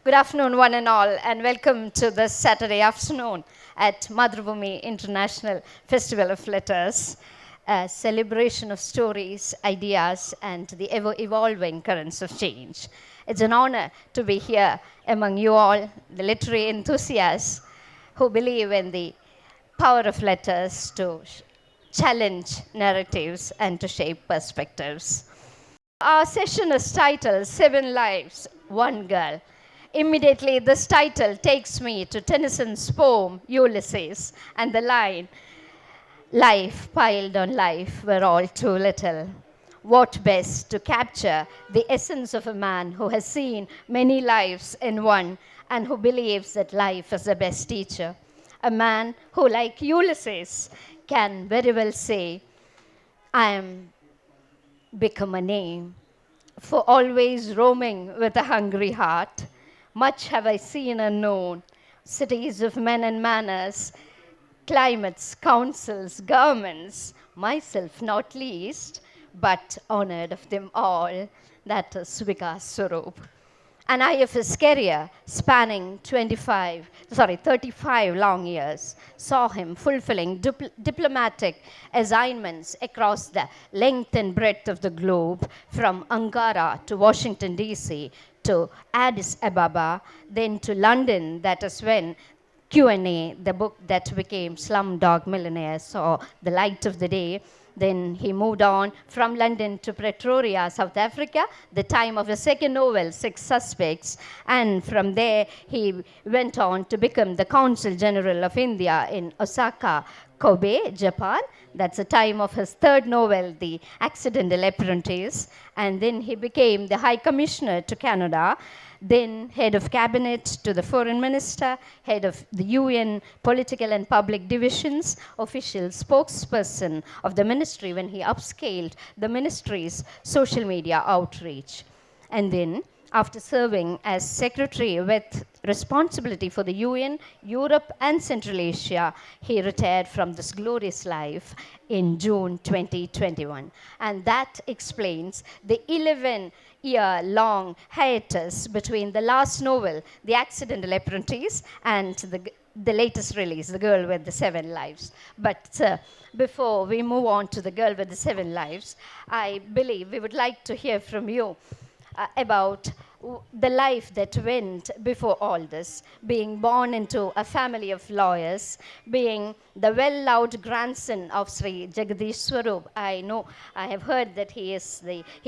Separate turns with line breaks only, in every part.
Good afternoon, one and all, and welcome to this Saturday afternoon at Mathrubhumi International Festival of Letters, a celebration of stories, ideas, and the ever-evolving currents of change. It's an honor to be here among you all, the literary enthusiasts who believe in the power of letters to challenge narratives and to shape perspectives. Our session is titled Seven Lives, One Girl. Immediately, this title takes me to Tennyson's poem Ulysses and the line, life piled on life were all too little. What best to capture the essence of a man who has seen many lives in one and who believes that life is the best teacher. A man who, like Ulysses, can very well say, I am become a name for always roaming with a hungry heart. Much have I seen and known, cities of men and manners, climates, councils, governments, myself not least, but honored of them all, that is Vikas Swarup. An IFS career spanning 35 long years saw him fulfilling diplomatic assignments across the length and breadth of the globe, from Ankara to Washington, D.C., to Addis Ababa, then to London. That is when Q&A, the book that became Slumdog Millionaire, saw the light of the day. Then he moved on from London to Pretoria, South Africa, the time of his second novel, Six Suspects. And from there, he went on to become the Consul General of India in Osaka, Kobe, Japan. That's the time of his third novel, The Accidental Apprentice. And then he became the High Commissioner to Canada, then head of cabinet to the foreign minister, head of the UN political and public divisions, official spokesperson of the ministry when he upscaled the ministry's social media outreach. And then, after serving as secretary with responsibility for the UN, Europe, and Central Asia, he retired from this glorious life in June 2021. And that explains the 11-year-long hiatus between the last novel, The Accidental Apprentice, and the latest release, The Girl with the Seven Lives. But before we move on to The Girl with the Seven Lives, I believe we would like to hear from you about the life that went before all this, being born into a family of lawyers, being the well-loved grandson of Sri Jagadish Swarup. I know, I have heard that he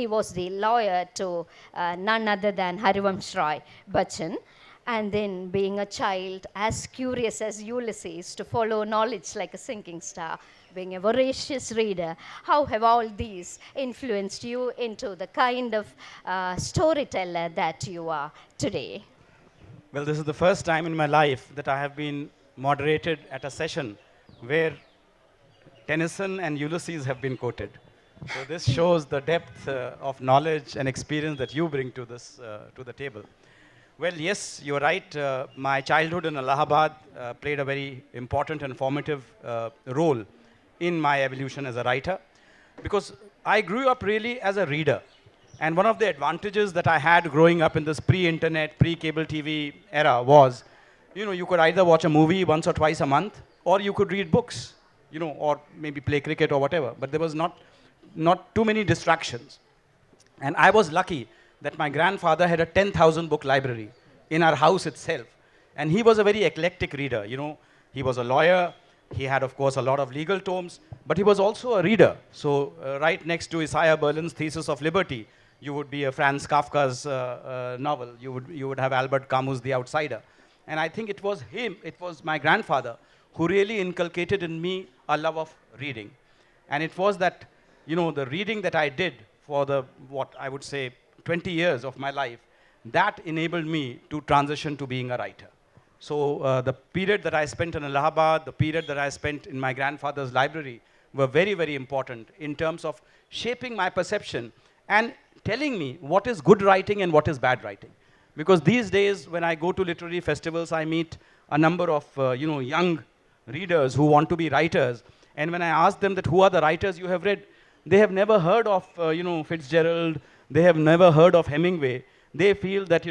was the lawyer to none other than Harivansh Roy Bachchan. And then being a child as curious as Ulysses to follow knowledge like a sinking star, being a voracious reader. How have all these influenced you into the kind of storyteller that you are today?
Well, this is the first time in my life that I have been moderated at a session where Tennyson and Ulysses have been quoted. So this shows the depth of knowledge and experience that you bring to this to the table. Well, yes, you're right. My childhood in Allahabad played a very important and formative role in my evolution as a writer, because I grew up really as a reader. And one of the advantages that I had growing up in this pre-internet, pre-cable TV era was, you could either watch a movie once or twice a month, or you could read books, or maybe play cricket or whatever. But there was not too many distractions. And I was lucky that my grandfather had a 10,000 book library in our house itself. And he was a very eclectic reader. He was a lawyer. He had, of course, a lot of legal tomes, but he was also a reader. So right next to Isaiah Berlin's Thesis of Liberty, you would be a Franz Kafka's novel. You would have Albert Camus' The Outsider. And I think it was my grandfather, who really inculcated in me a love of reading. And it was that, the reading that I did for what I would say 20 years of my life, that enabled me to transition to being a writer. So the period that I spent in Allahabad, the period that I spent in my grandfather's library were very, very important in terms of shaping my perception and telling me what is good writing and what is bad writing. Because these days, when I go to literary festivals, I meet a number of young readers who want to be writers. And when I ask them that who are the writers you have read, they have never heard of Fitzgerald, they have never heard of Hemingway. They feel that,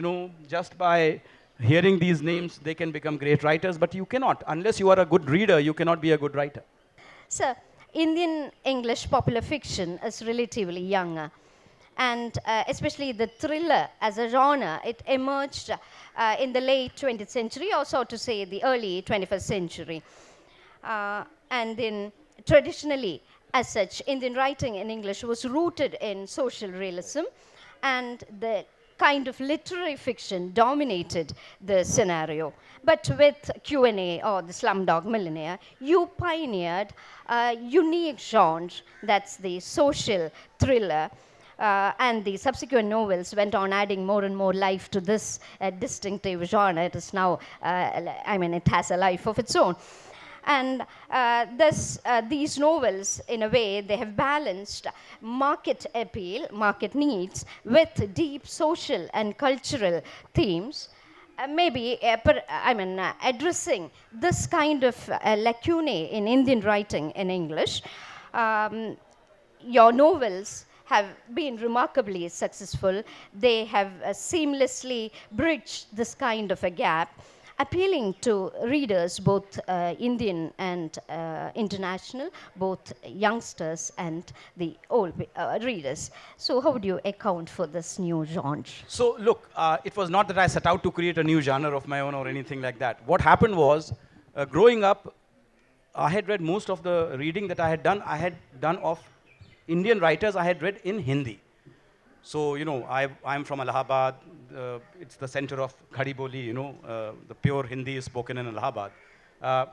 just by hearing these names, they can become great writers, but you cannot. Unless you are a good reader, you cannot be a good writer.
So, Indian English popular fiction is relatively younger. And especially the thriller as a genre, it emerged in the late 20th century, or so to say, the early 21st century. And then, traditionally, as such, Indian writing in English was rooted in social realism, and the kind of literary fiction dominated the scenario. But with Q&A, or the Slumdog Millionaire, you pioneered a unique genre, that's the social thriller, and the subsequent novels went on adding more and more life to this distinctive genre. It is now, it has a life of its own. And these novels, in a way, they have balanced market appeal, market needs, with deep social and cultural themes. Addressing this kind of lacunae in Indian writing in English. Um, your novels have been remarkably successful. They have seamlessly bridged this kind of a gap, appealing to readers, both Indian and international, both youngsters and the old readers. So, how would you account for this new genre?
So, look, it was not that I set out to create a new genre of my own or anything like that. What happened was, growing up, I had read most of the reading that I had done of Indian writers I had read in Hindi. So, I'm from Allahabad. It's the center of Khadi Boli, the pure Hindi is spoken in Allahabad.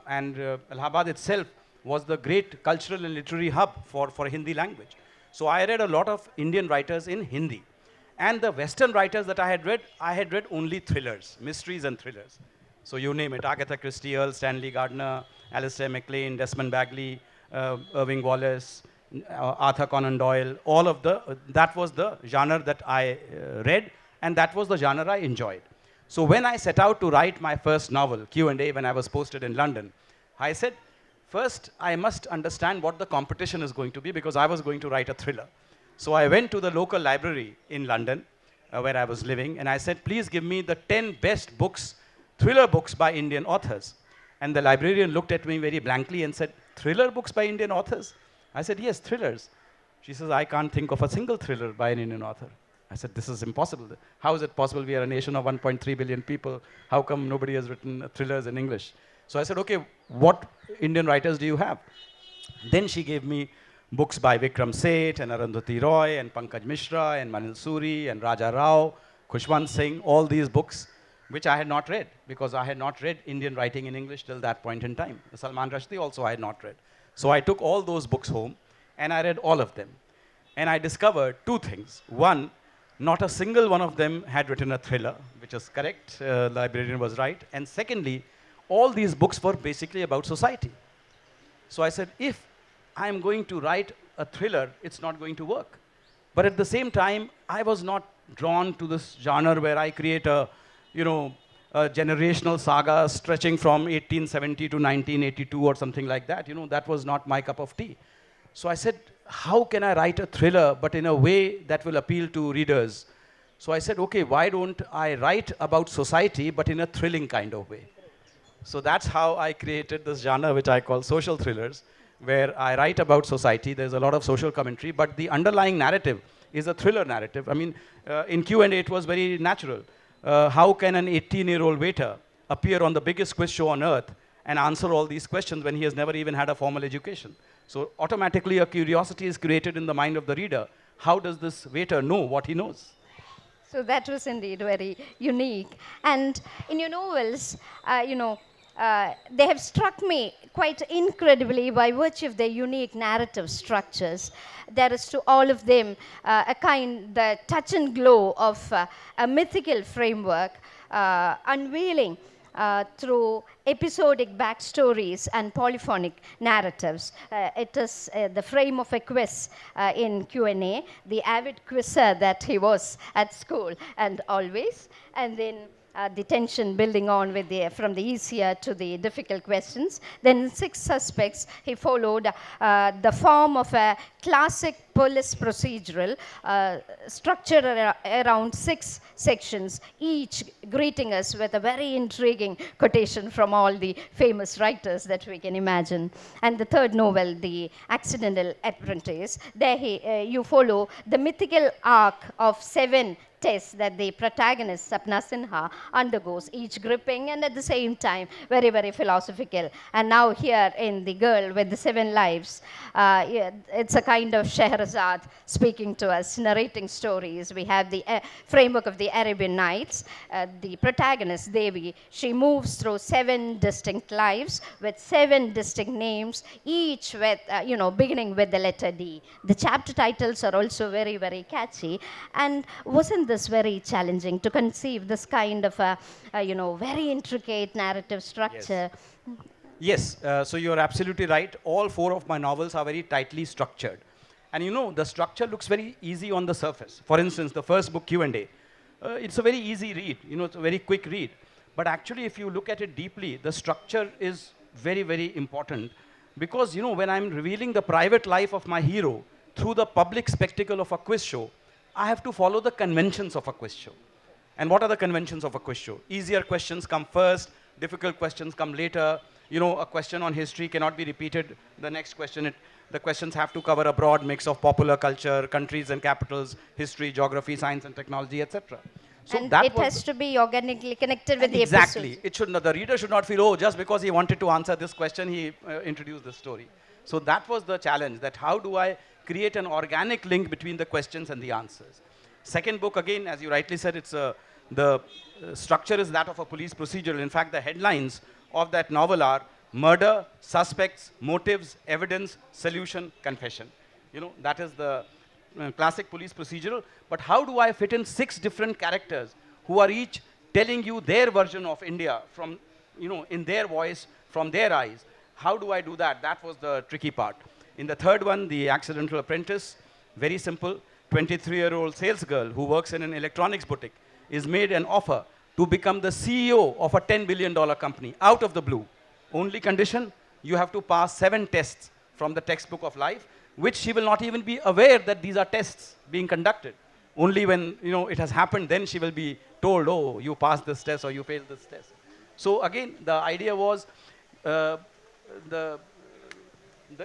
And Allahabad itself was the great cultural and literary hub for Hindi language. So I read a lot of Indian writers in Hindi. And the Western writers that I had read only thrillers, mysteries and thrillers. So you name it, Agatha Christie, Earl Stanley Gardner, Alistair MacLean, Desmond Bagley, Irving Wallace, Arthur Conan Doyle, that was the genre that I read, and that was the genre I enjoyed. So when I set out to write my first novel, Q&A, when I was posted in London, I said, first I must understand what the competition is going to be, because I was going to write a thriller. So I went to the local library in London, where I was living, and I said, please give me the 10 best books, thriller books by Indian authors. And the librarian looked at me very blankly and said, thriller books by Indian authors? I said, yes, thrillers. She says, I can't think of a single thriller by an Indian author. I said, this is impossible. How is it possible? We are a nation of 1.3 billion people. How come nobody has written thrillers in English? So I said, okay, what Indian writers do you have? Then she gave me books by Vikram Seth and Arundhati Roy and Pankaj Mishra and Manil Suri and Raja Rao, Khushwant Singh, all these books, which I had not read, because I had not read Indian writing in English till that point in time. Salman Rushdie also I had not read. So I took all those books home and I read all of them. And I discovered two things. One, not a single one of them had written a thriller, which is correct. The librarian was right. And secondly, all these books were basically about society. So I said, if I'm going to write a thriller, it's not going to work. But at the same time, I was not drawn to this genre where I create a generational saga stretching from 1870 to 1982 or something like that. That was not my cup of tea. So I said, how can I write a thriller, but in a way that will appeal to readers? So I said, okay, why don't I write about society, but in a thrilling kind of way? So that's how I created this genre, which I call social thrillers, where I write about society. There's a lot of social commentary, but the underlying narrative is a thriller narrative. I mean, in Q&A, it was very natural. How can an 18-year-old waiter appear on the biggest quiz show on earth and answer all these questions when he has never even had a formal education? So automatically a curiosity is created in the mind of the reader. How does this waiter know what he knows?
So that was indeed very unique. And in your novels, they have struck me quite incredibly by virtue of their unique narrative structures. There is to all of them the touch and glow of a mythical framework, unveiling through episodic backstories and polyphonic narratives. It is the frame of a quiz in Q&A, the avid quizzer that he was at school and always. And then the tension building on with from the easier to the difficult questions. Then in Six Suspects, he followed the form of a classic police procedural structured around 6 sections, each greeting us with a very intriguing quotation from all the famous writers that we can imagine. And the third novel, The Accidental Apprentice, there you follow the mythical arc of 7 tests that the protagonist Sapna Sinha undergoes, each gripping and at the same time very, very philosophical. And now here in The Girl with the 7 Lives, yeah, it's a kind of Scheherazade speaking to us, narrating stories. We have the framework of the Arabian Nights. The protagonist, Devi, she moves through 7 distinct lives with 7 distinct names, each with, beginning with the letter D. The chapter titles are also very, very catchy. And wasn't this very challenging to conceive this kind of a, very intricate narrative
Yes.
structure?
Yes, so you're absolutely right. All 4 of my novels are very tightly structured. And the structure looks very easy on the surface. For instance, the first book, Q&A, it's a very easy read. It's a very quick read. But actually, if you look at it deeply, the structure is very, very important. Because, when I'm revealing the private life of my hero through the public spectacle of a quiz show, I have to follow the conventions of a quiz show. And what are the conventions of a quiz show? Easier questions come first, difficult questions come later. A question on history cannot be repeated. The next question, the questions have to cover a broad mix of popular culture, countries and capitals, history, geography, science and technology, etc. So
And
that
it
was,
has to be organically connected with
and
the episodes.
exactly, it should not, the reader should not feel, oh, just because he wanted to answer this question, he introduced this story. So that was the challenge, that how do I create an organic link between the questions and the answers. Second book, again, as you rightly said, the structure is that of a police procedural. In fact, the headlines of that novel are murder, suspects, motives, evidence, solution, confession. That is the classic police procedural. But how do I fit in 6 different characters who are each telling you their version of India from, in their voice, from their eyes? How do I do that? That was the tricky part. In the third one, The Accidental Apprentice, very simple. 23-year-old sales girl who works in an electronics boutique is made an offer to become the CEO of a $10 billion company out of the blue. Only condition, you have to pass 7 tests from the textbook of life, which she will not even be aware that these are tests being conducted. Only when it has happened, then she will be told, oh, you passed this test or you failed this test. So again, the idea was, the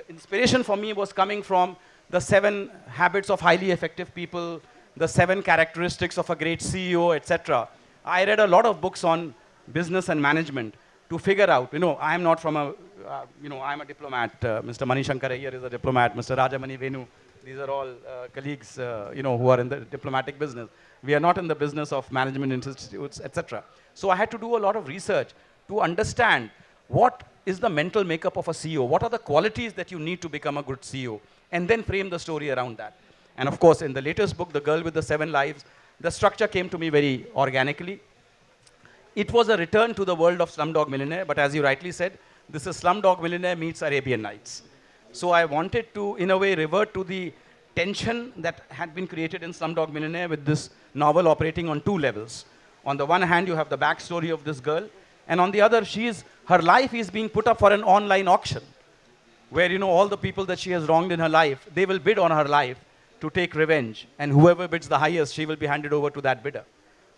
inspiration for me was coming from the 7 habits of highly effective people, the 7 characteristics of a great CEO, etc. I read a lot of books on business and management to figure out, I am not from a, I'm a diplomat. Mr. Mani Shankar here is a diplomat. Mr. Rajamani Venu, these are all colleagues, who are in the diplomatic business. We are not in the business of management institutes, etc. So I had to do a lot of research to understand what is the mental makeup of a CEO, what are the qualities that you need to become a good CEO, and then frame the story around that. And of course, in the latest book, The Girl with the 7 Lives, the structure came to me very organically. It was a return to the world of Slumdog Millionaire, but as you rightly said, this is Slumdog Millionaire meets Arabian Nights. So I wanted to, in a way, revert to the tension that had been created in Slumdog Millionaire with this novel operating on 2 levels. On the one hand, you have the backstory of this girl, and on the other, her life is being put up for an online auction, where all the people that she has wronged in her life, they will bid on her life to take revenge, and whoever bids the highest, she will be handed over to that bidder.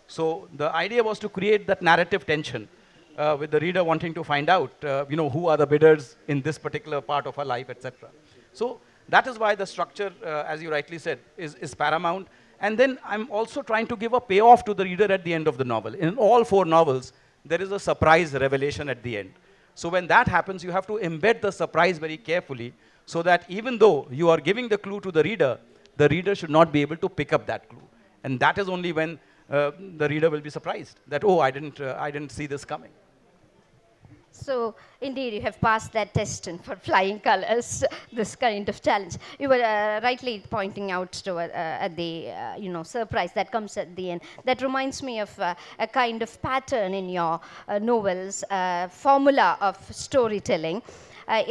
So the idea was to create that narrative tension with the reader wanting to find out, who are the bidders in this particular part of her life, etc. So that is why the structure, as you rightly said, is paramount. And then I'm also trying to give a payoff to the reader at the end of the novel. In all 4 novels, there is a surprise revelation at the end. So when that happens, you have to embed the surprise very carefully so that even though you are giving the clue to the reader should not be able to pick up that clue. And that is only when the reader will be surprised that, oh, I didn't see this coming.
So, indeed, you have passed that test for flying colors, this kind of challenge. You were rightly pointing out to at the surprise that comes at the end. That reminds me of a kind of pattern in your novels, formula of storytelling.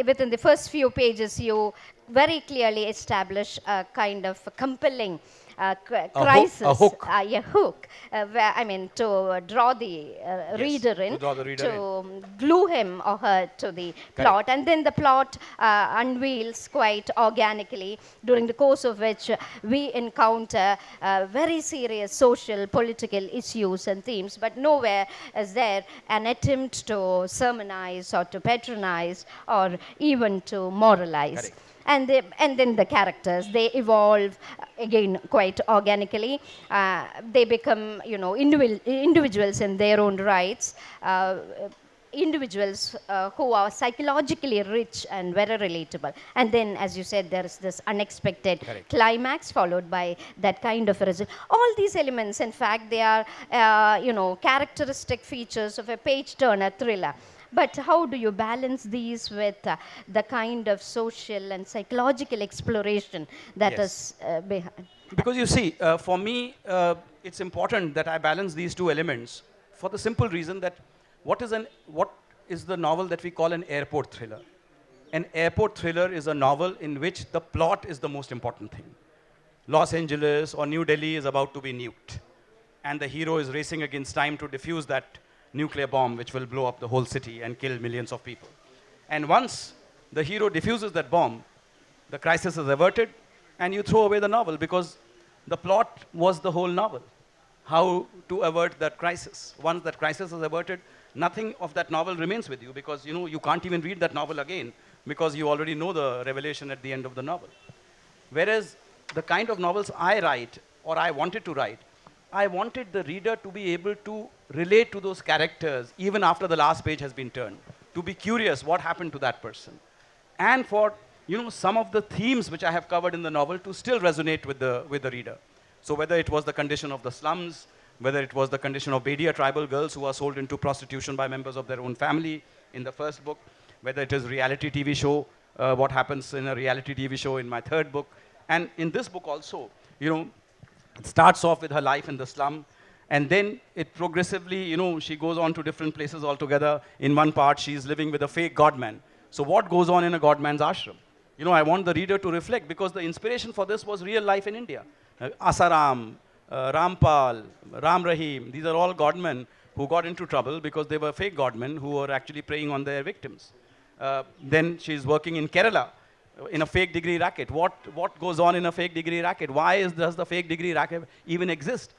Within the first few pages, you very clearly establish a kind of compelling
A
crisis,
hook.
a hook, where, I mean, to draw the
Yes,
reader
to
in,
draw the reader
to
in.
glue him or her to the
Correct.
plot, and then the plot unveils quite organically, during the course of which we encounter very serious social, political issues and themes, but nowhere is there an attempt to sermonize or to patronize or even to moralize.
Correct.
And then the characters, they evolve again quite organically. They become, individuals in their own rights, individuals who are psychologically rich and very relatable. And then, as you said, there is this unexpected
Correct.
climax followed by that kind of a result. All these elements, in fact, they are, characteristic features of a page turner thriller. But how do you balance these with the kind of social and psychological exploration that
Yes.
is behind?
Because you see, for me, it's important that I balance these two elements for the simple reason that what is the novel that we call an airport thriller? An airport thriller is a novel in which the plot is the most important thing. Los Angeles or New Delhi is about to be nuked, and the hero is racing against time to defuse that nuclear bomb which will blow up the whole city and kill millions of people. And once the hero defuses that bomb, the crisis is averted, and you throw away the novel because the plot was the whole novel. How to avert that crisis. Once that crisis is averted, nothing of that novel remains with you because you can't even read that novel again because you already know the revelation at the end of the novel. Whereas the kind of novels I write or I wanted to write, I wanted the reader to be able to relate to those characters even after the last page has been turned, to be curious what happened to that person. And for some of the themes which I have covered in the novel to still resonate with the reader. So whether it was the condition of the slums, whether it was the condition of Bedia tribal girls who are sold into prostitution by members of their own family in the first book, whether it is reality TV show, what happens in a reality TV show in my third book, and in this book also, it starts off with her life in the slum, and then it progressively, she goes on to different places altogether. In one part, she's living with a fake godman. So what goes on in a godman's ashram? I want the reader to reflect because the inspiration for this was real life in India. Asaram, Rampal, Ram Rahim, these are all godmen who got into trouble because they were fake godmen who were actually preying on their victims. Then she's working in Kerala in a fake degree racket. What goes on in a fake degree racket? Does the fake degree racket even exist?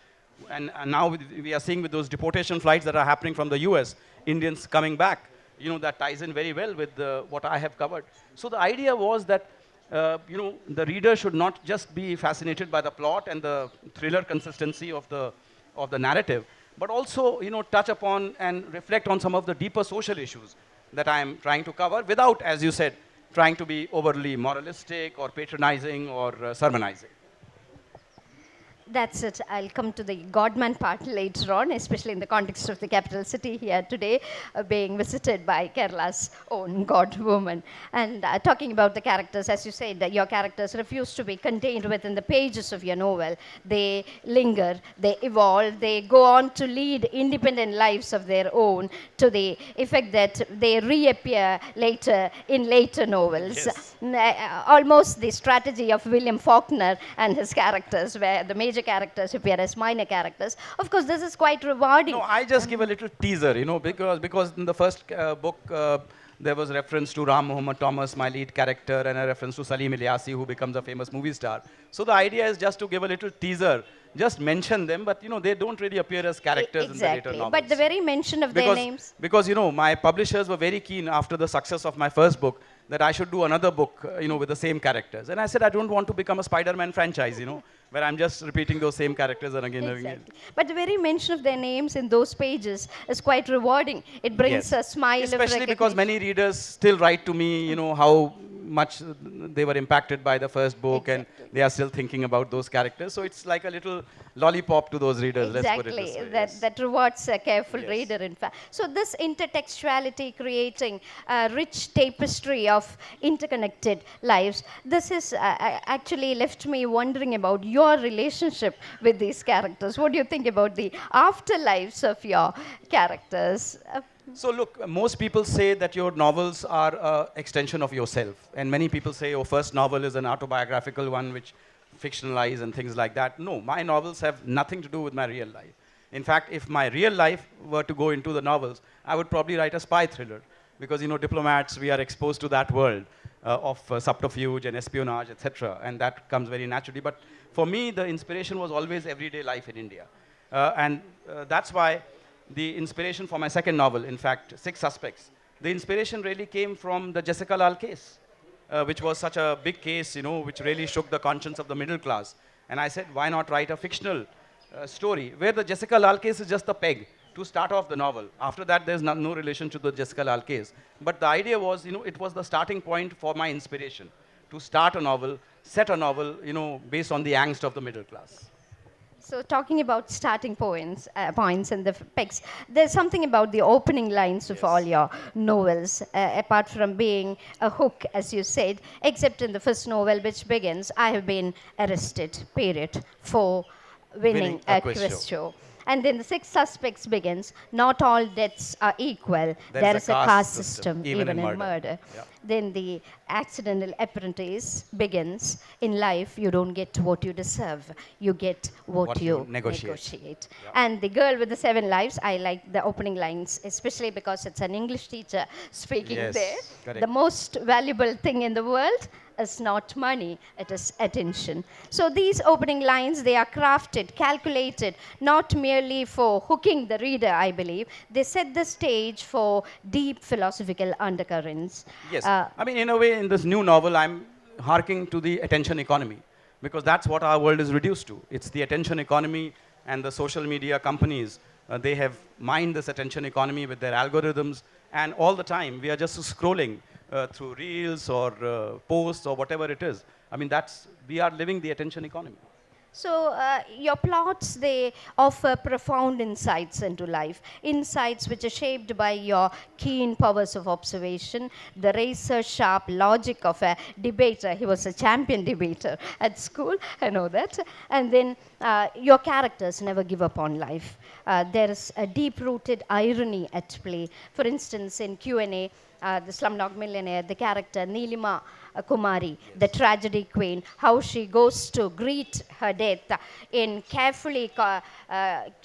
And now we are seeing with those deportation flights that are happening from the US, Indians coming back, that ties in very well with what I have covered. So the idea was that, the reader should not just be fascinated by the plot and the thriller consistency of the narrative, but also, touch upon and reflect on some of the deeper social issues that I am trying to cover without, as you said, trying to be overly moralistic or patronizing or sermonizing.
That's it. I'll come to the godman part later on, especially in the context of the capital city here today, being visited by Kerala's own god woman. And talking about the characters, as you said, that your characters refuse to be contained within the pages of your novel. They linger, they evolve, they go on to lead independent lives of their own, to the effect that they reappear later in later novels.
Yes.
Almost the strategy of William Faulkner and his characters, where the major characters appear as minor characters. Of course, this is quite rewarding.
No, I just give a little teaser, because in the first book there was reference to Ram Mohammed Thomas, my lead character, and a reference to Salim Ilyasi, who becomes a famous movie star. So the idea is just to give a little teaser, just mention them, but they don't really appear as characters in the later
Exactly.
novels.
But the very mention of their names.
Because my publishers were very keen after the success of my first book that I should do another book, with the same characters. And I said I don't want to become a Spider-Man franchise, where I'm just repeating those same characters and again and again.
Exactly. But the very mention of their names in those pages is quite rewarding. It brings
Yes.
a smile of
Especially because
recognition.
many readers still write to me, how much they were impacted by the first book and
Exactly.
they are still thinking about those characters. So it's like a little lollipop to those readers, let's put it
Exactly.
this way.
That,
Yes.
that rewards a careful
Yes.
reader, in fact. So this intertextuality, creating a rich tapestry of interconnected lives, this has actually left me wondering about your relationship with these characters. What do you think about the afterlives of your characters?
So look, most people say that your novels are an extension of yourself. And many people say your first novel is an autobiographical one which fictionalize and things like that. No, my novels have nothing to do with my real life. In fact, if my real life were to go into the novels, I would probably write a spy thriller because, diplomats, we are exposed to that world of subterfuge and espionage, etc., and that comes very naturally. But for me, the inspiration was always everyday life in India. And that's why the inspiration for my second novel, in fact, Six Suspects, the inspiration really came from the Jessica Lal case, which was such a big case, which really shook the conscience of the middle class. And I said, why not write a fictional story where the Jessica Lal case is just the peg to start off the novel. After that, there's no relation to the Jessica Lal case. But the idea was, it was the starting point for my inspiration to start a novel, set a novel, based on the angst of the middle class.
So talking about starting points and the pegs, there's something about the opening lines of all your novels, apart from being a hook, as you said, except in the first novel, which begins, I have been arrested, period, for winning a quiz show. And then the Six Suspects begins, not all deaths are equal. There is a caste system, even in murder.
Yeah.
Then the Accidental Apprentice begins, in life you don't get what you deserve, you get what you negotiate.
Yeah.
And The Girl with the Seven Lives, I like the opening lines, especially because it's an English teacher speaking there.
Correct.
The most valuable thing in the world is not money, it is attention. So these opening lines, they are crafted, calculated, not merely for hooking the reader, I believe. They set the stage for deep philosophical undercurrents.
Yes. I mean, in a way, in this new novel, I'm harking to the attention economy because that's what our world is reduced to. It's the attention economy, and the social media companies, they have mined this attention economy with their algorithms, and all the time we are just scrolling through reels or posts or whatever it is. I mean, we are living the attention economy.
So your plots, they offer profound insights into life, insights which are shaped by your keen powers of observation, the razor-sharp logic of a debater. He was a champion debater at school, I know that. And then your characters never give up on life. There is a deep-rooted irony at play. For instance, in Q&A, the Slumdog Millionaire, the character Neelima Kumari, the tragedy queen, how she goes to greet her death in carefully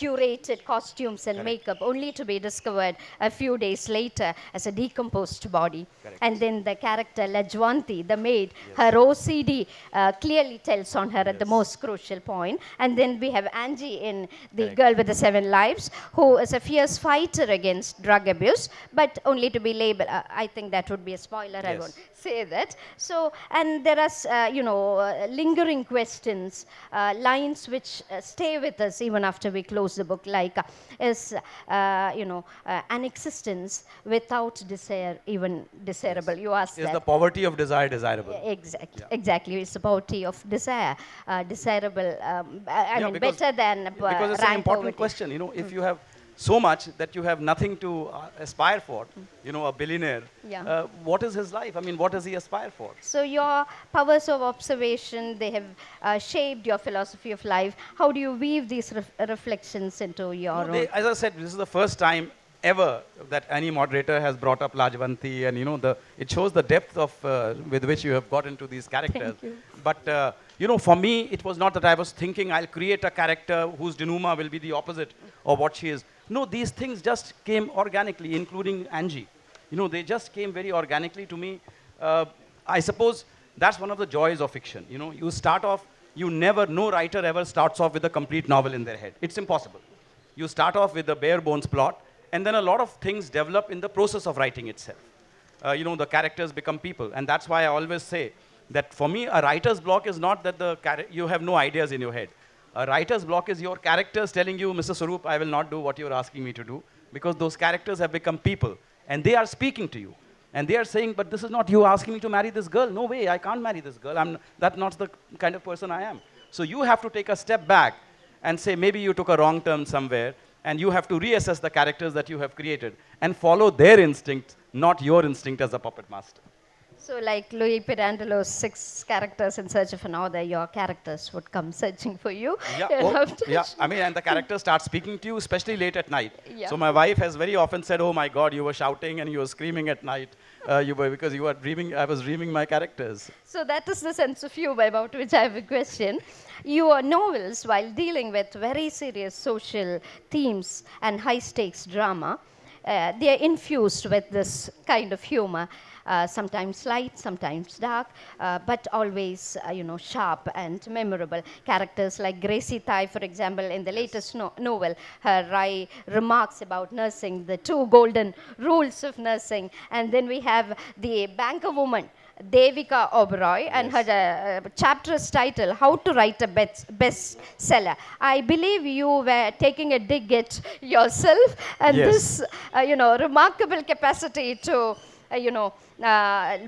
curated costumes and makeup, only to be discovered a few days later as a decomposed body. And then the character Lajwanti, the maid, her OCD clearly tells on her at the most crucial point. And then we have Angie in The Girl with the Seven Lives, who is a fierce fighter against drug abuse, but only to be labeled, I think that would be a spoiler, I won't say that. So, and there are, lingering questions, lines which stay with us even after we close the book, like is, an existence without desire even desirable? You asked
Is
that.
the poverty of desire desirable?
Exactly. It's the poverty of desire, desirable. Better than
because it's an important question. If you have so much that you have nothing to aspire for, a billionaire, what is his life? I mean, what does he aspire for?
So your powers of observation, they have shaped your philosophy of life. How do you weave these reflections into your own?
As I said, this is the first time ever that any moderator has brought up Lajvanti, and it shows the depth of with which you have got into these characters. But for me, it was not that I was thinking I'll create a character whose denouement will be the opposite of what she is. No, these things just came organically, including Angie. They just came very organically to me. I suppose that's one of the joys of fiction. You start off, no writer ever starts off with a complete novel in their head. It's impossible. You start off with a bare bones plot, and then a lot of things develop in the process of writing itself. The characters become people, and that's why I always say that for me, a writer's block is not that you have no ideas in your head. A writer's block is your characters telling you, Mr. Swarup, I will not do what you're asking me to do, because those characters have become people, and they are speaking to you. And they are saying, but this is not you asking me to marry this girl. No way, I can't marry this girl. That's not the kind of person I am. So you have to take a step back and say, maybe you took a wrong turn somewhere, and you have to reassess the characters that you have created and follow their instinct, not your instinct as a puppet master.
So, like Louis Pirandello's six characters in search of another, your characters would come searching for you.
Yeah, oh, yeah.
Adaptation.
I mean, and the character starts speaking to you, especially late at night.
Yeah.
So my wife has very often said, "Oh my God, you were shouting and you were screaming at night. You were because you were dreaming. I was dreaming my characters."
So that is the sense of humor about which I have a question. Your novels, while dealing with very serious social themes and high stakes drama, they are infused with this kind of humor. Sometimes light, sometimes dark, but always, sharp and memorable. Characters like Gracie Thai, for example, in the
Yes.
latest novel, her remarks about nursing, the two golden rules of nursing, and then we have the banker woman Devika Oberoi, and
Yes.
her chapter is titled How to Write a Bestseller. I believe you were taking a dig at yourself, and
Yes.
this, remarkable capacity to,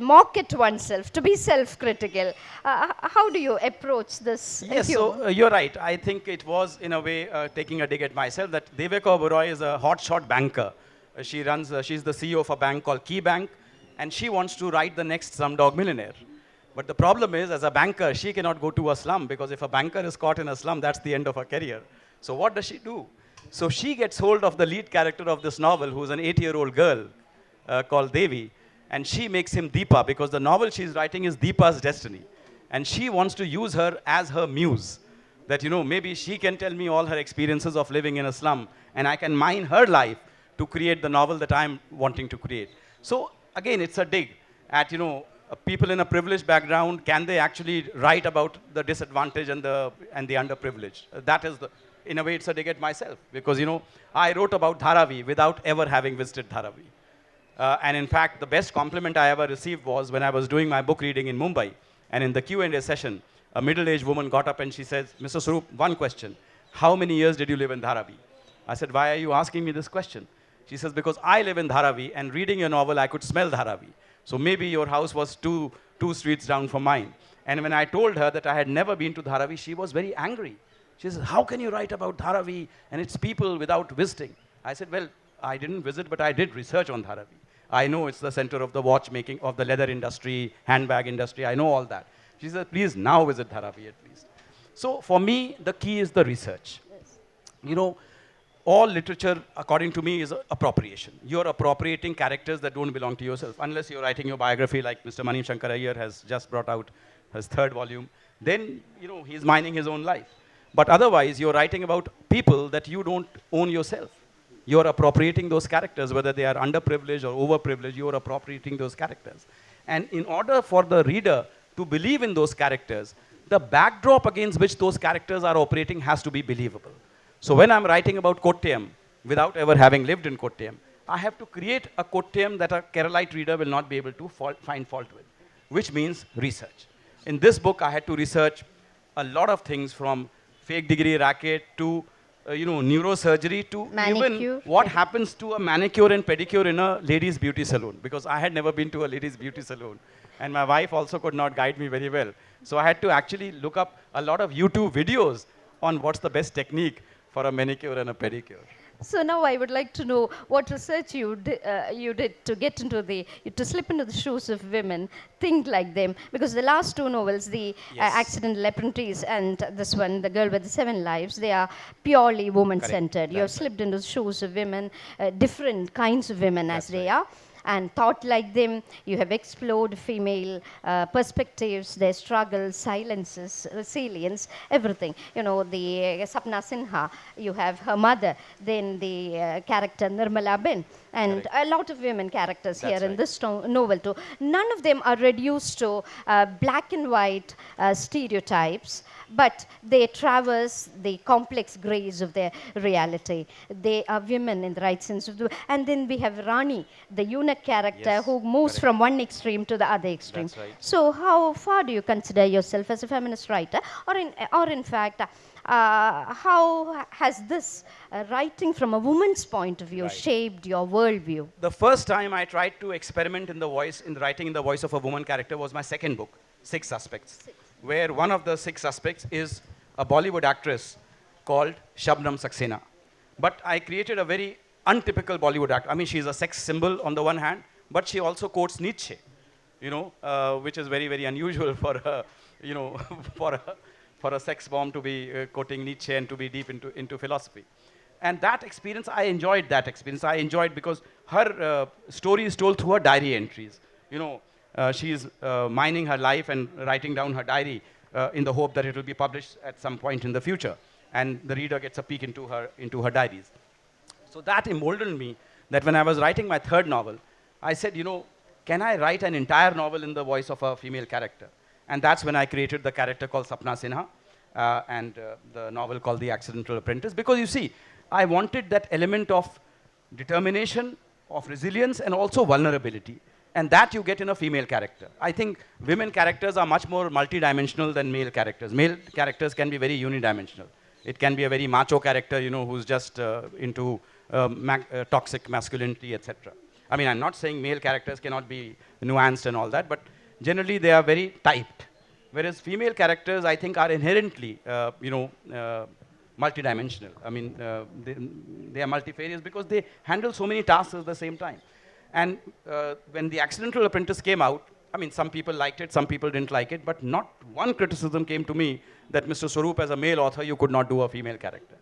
mock at oneself, to be self critical. How do you approach this
Yes,
humor?
so you're right. I think it was, in a way, taking a dig at myself that Devika Oberoi is a hotshot banker. She's the CEO of a bank called Key Bank, and she wants to write the next Slumdog Millionaire. But the problem is, as a banker, she cannot go to a slum because if a banker is caught in a slum, that's the end of her career. So what does she do? So she gets hold of the lead character of this novel, who's an 8-year-old girl called Devi, and she makes him Deepa because the novel she's writing is Deepa's destiny. And she wants to use her as her muse. That, maybe she can tell me all her experiences of living in a slum, and I can mine her life to create the novel that I'm wanting to create. So, again, it's a dig at, people in a privileged background, can they actually write about the disadvantage and the underprivileged? That is in a way, it's a dig at myself because, I wrote about Dharavi without ever having visited Dharavi. And in fact, the best compliment I ever received was when I was doing my book reading in Mumbai. And in the Q&A session, a middle-aged woman got up and she says, "Mr. Swarup, one question. How many years did you live in Dharavi?" I said, "Why are you asking me this question?" She says, "Because I live in Dharavi and reading your novel, I could smell Dharavi. So maybe your house was two streets down from mine." And when I told her that I had never been to Dharavi, she was very angry. She says, "How can you write about Dharavi and its people without visiting?" I said, "Well, I didn't visit, but I did research on Dharavi. I know it's the center of the watchmaking, of the leather industry, handbag industry. I know all that." She said, "Please now visit Dharavi at least." So for me, the key is the research. You know, all literature, according to me, is appropriation. You're appropriating characters that don't belong to yourself, unless you're writing your biography like Mr. Mani Shankar Iyer has just brought out his third volume. Then, he's mining his own life. But otherwise, you're writing about people that you don't own yourself. You're appropriating those characters, whether they are underprivileged or overprivileged, you're appropriating those characters. And in order for the reader to believe in those characters, the backdrop against which those characters are operating has to be believable. So when I'm writing about Kottayam, without ever having lived in Kottayam, I have to create a Kottayam that a Keralite reader will not be able to find fault with, which means research. In this book, I had to research a lot of things from fake degree racket to neurosurgery to even
Manicure.
what happens to a manicure and pedicure in a ladies' beauty salon, because I had never been to a ladies' beauty salon. And my wife also could not guide me very well. So I had to actually look up a lot of YouTube videos on what's the best technique for a manicure and a pedicure.
So now I would like to know what research you did to get into to slip into the shoes of women, think like them. Because the last two novels, the
Yes,
Accidental Apprentice and this one, The Girl with the Seven Lives, they are purely
correct.
woman-centered. You have
That's right.
slipped into the shoes of women, different kinds of women as
That's
they
right.
are, and thought like them. You have explored female perspectives, their struggles, silences, resilience, everything. The Sapna Sinha, you have her mother, then the character Nirmala Ben, and
Correct.
a lot of women characters here
That's
in
right.
this novel too. None of them are reduced to black and white stereotypes, but they traverse the complex grays of their reality. They are women in the right sense of the. And then we have Rani, the eunuch character
Yes,
who moves
correct.
from one extreme to the other extreme.
That's right.
So, how far do you consider yourself as a feminist writer, or in fact, how has this writing from a woman's point of view
Right.
shaped your worldview?
The first time I tried to experiment in the writing in the voice of a woman character was my second book, Six Suspects, where one of the six suspects is a Bollywood actress called Shabnam Saxena. But I created a very untypical Bollywood actor. I mean, she's a sex symbol on the one hand, but she also quotes Nietzsche. which is very, very unusual for a, for a, for a sex bomb to be quoting Nietzsche and to be deep into philosophy. And that experience, I enjoyed that experience. I enjoyed because her story is told through her diary entries. She is mining her life and writing down her diary in the hope that it will be published at some point in the future. And the reader gets a peek into her diaries. So that emboldened me that when I was writing my third novel, I said, can I write an entire novel in the voice of a female character? And that's when I created the character called Sapna Sinha and the novel called The Accidental Apprentice. Because you see, I wanted that element of determination, of resilience, and also vulnerability. And that you get in a female character. I think women characters are much more multidimensional than male characters. Male characters can be very unidimensional. It can be a very macho character, who's just into toxic masculinity, etc. I mean, I'm not saying male characters cannot be nuanced and all that, but generally they are very typed. Whereas female characters, I think, are inherently, multidimensional. I mean, they are multifarious because they handle so many tasks at the same time. And when The Accidental Apprentice came out, I mean, some people liked it, some people didn't like it, but not one criticism came to me that Mr. Swarup, as a male author, you could not do a female character.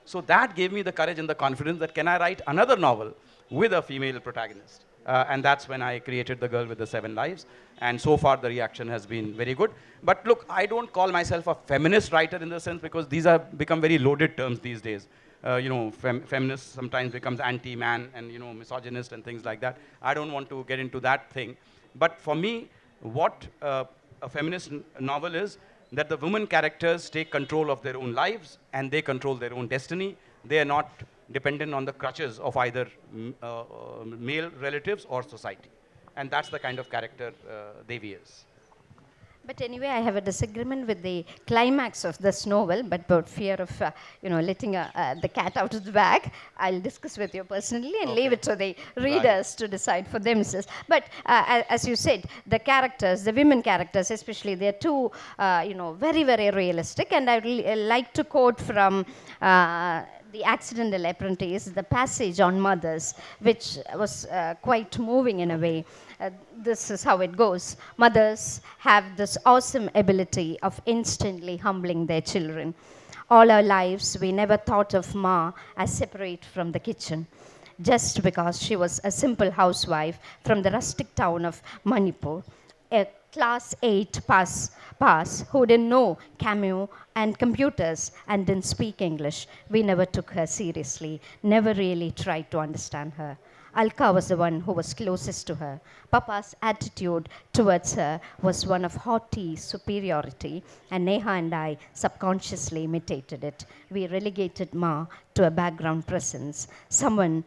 So that gave me the courage and the confidence that can I write another novel with a female protagonist? And that's when I created The Girl with the Seven Lives. And so far, the reaction has been very good. But look, I don't call myself a feminist writer in the sense because these have become very loaded terms these days. Feminist sometimes becomes anti-man and, misogynist and things like that. I don't want to get into that thing. But for me, what a feminist novel is, that the women characters take control of their own lives and they control their own destiny. They are not dependent on the crutches of either male relatives or society. And that's the kind of character Devi is.
But anyway, I have a disagreement with the climax of this novel, but about fear of, letting the cat out of the bag, I'll discuss with you personally and leave it to the readers to decide for themselves. But as you said, the characters, the women characters especially, they're too, very, very realistic. And I would like to quote from The Accidental Apprentice, the passage on mothers, which was quite moving in a way. This is how it goes. Mothers have this awesome ability of instantly humbling their children. All our lives, we never thought of Ma as separate from the kitchen, just because she was a simple housewife from the rustic town of Manipur, a class 8 pass who didn't know Camus and computers and didn't speak English. We never took her seriously, never really tried to understand her. Alka was the one who was closest to her. Papa's attitude towards her was one of haughty superiority, and Neha and I subconsciously imitated it. We relegated Ma to a background presence, someone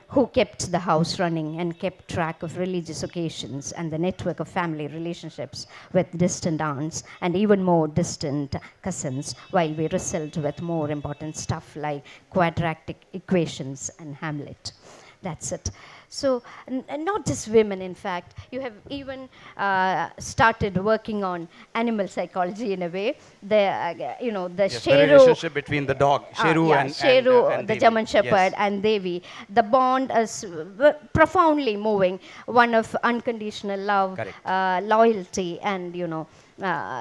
who kept the house running and kept track of religious occasions and the network of family relationships with distant aunts and even more distant cousins, while we wrestled with more important stuff like quadratic equations and Hamlet. That's it. So, and not just women, in fact, you have even started working on animal psychology in a way. The
Yes, the
Sheru,
relationship between the dog, Sheru and
the
Devi.
German Shepherd,
Yes.
and Devi. The bond is profoundly moving, one of unconditional love,
Correct.
loyalty, and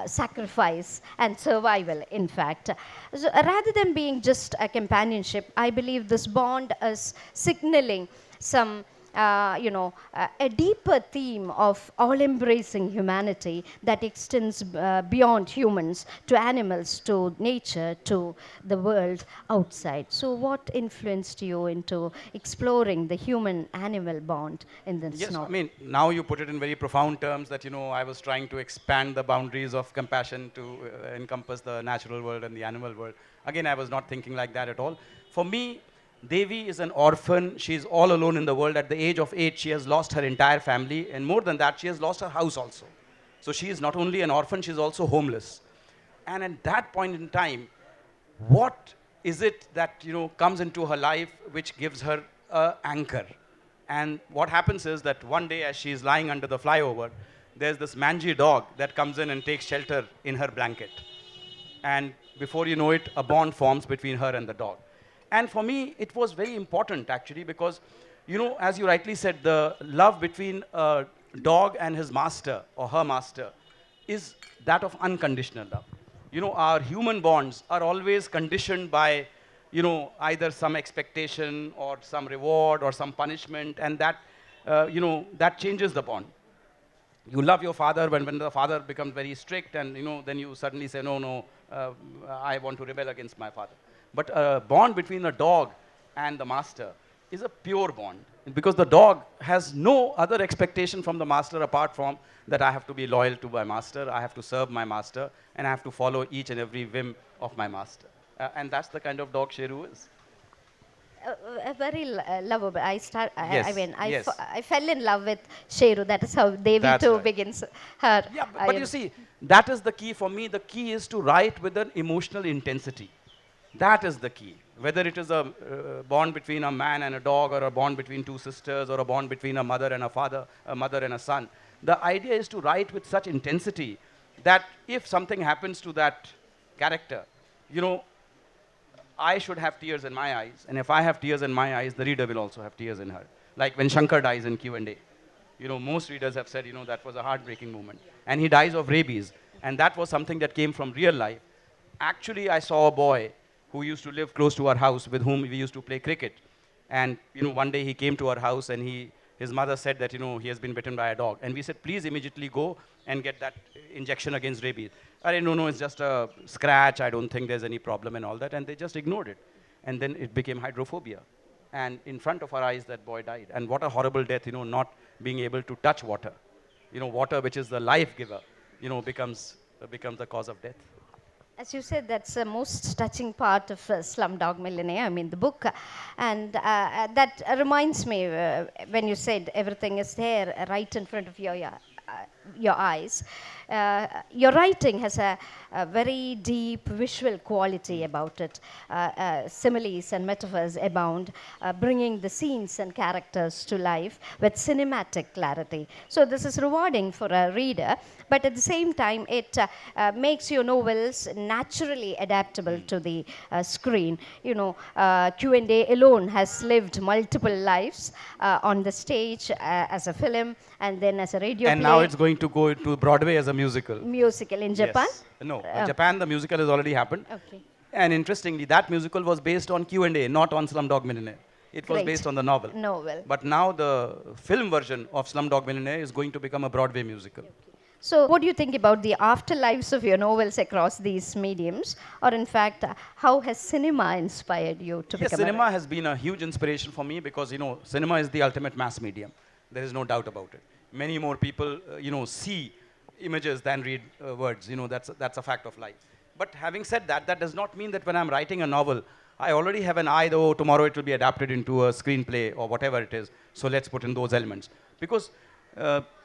sacrifice and survival, in fact. So, rather than being just a companionship, I believe this bond is signaling some a deeper theme of all-embracing humanity that extends beyond humans to animals, to nature, to the world outside. So what influenced you into exploring the human-animal bond in this
Yes, I
novel?
mean, now you put it in very profound terms that, I was trying to expand the boundaries of compassion to encompass the natural world and the animal world. Again, I was not thinking like that at all. For me, Devi is an orphan. She's all alone in the world. At the age of 8, she has lost her entire family. And more than that, she has lost her house also. So she is not only an orphan, she's also homeless. And at that point in time, what is it that comes into her life which gives her an anchor? And what happens is that one day, as she is lying under the flyover, there's this mangy dog that comes in and takes shelter in her blanket. And before you know it, a bond forms between her and the dog. And for me, it was very important actually because, as you rightly said, the love between a dog and his master or her master is that of unconditional love. Our human bonds are always conditioned by, either some expectation or some reward or some punishment, and that changes the bond. You love your father when the father becomes very strict, and then you suddenly say, no, no, I want to rebel against my father. But a bond between a dog and the master is a pure bond, because the dog has no other expectation from the master apart from that I have to be loyal to my master, I have to serve my master, and I have to follow each and every whim of my master. And that's the kind of dog Sheru is.
Very lovable. I
Yes,
mean,
yes.
I fell in love with Sheru. That is how Devi
That's
too
right.
begins her.
Yeah, but you see, that is the key for me. The key is to write with an emotional intensity. That is the key. Whether it is a bond between a man and a dog, or a bond between two sisters, or a bond between a mother and a father, a mother and a son, the idea is to write with such intensity that if something happens to that character, you know, I should have tears in my eyes, and if I have tears in my eyes, the reader will also have tears in her. Like when Shankar dies in Q&A. Most readers have said, that was a heartbreaking moment. And he dies of rabies, and that was something that came from real life. Actually, I saw a boy who used to live close to our house with whom we used to play cricket. And, one day he came to our house, and his mother said that, he has been bitten by a dog. And we said, please immediately go and get that injection against rabies. No, no, it's just a scratch. I don't think there's any problem and all that. And they just ignored it. And then it became hydrophobia. And in front of our eyes, that boy died. And what a horrible death, not being able to touch water. Water, which is the life giver, becomes the cause of death.
As you said, that's the most touching part of Slumdog Millionaire, I mean, the book. And that reminds me when you said everything is there right in front of your eyes. Your writing has a very deep visual quality about it. Similes and metaphors abound, bringing the scenes and characters to life with cinematic clarity. So this is rewarding for a reader, but at the same time, it makes your novels naturally adaptable to the screen. Q&A alone has lived multiple lives on the stage as a film, and then as a radio
And now
play.
it's going to go to Broadway as a musical.
Musical in Japan?
Yes. No, Japan, the musical has already happened.
Okay.
And interestingly, that musical was based on Q&A, not on Slumdog Millionaire. It was
Great.
based on the novel.
Novel.
But now the film version of Slumdog Millionaire is going to become a Broadway musical.
So, what do you think about the afterlives of your novels across these mediums? Or, in fact, how has cinema inspired you to
Yes,
become
cinema has been a huge inspiration for me because, cinema is the ultimate mass medium. There is no doubt about it. Many more people, see images than read words. That's a fact of life. But having said that, that does not mean that when I'm writing a novel, I already have an eye, though tomorrow it will be adapted into a screenplay or whatever it is. So let's put in those elements. Because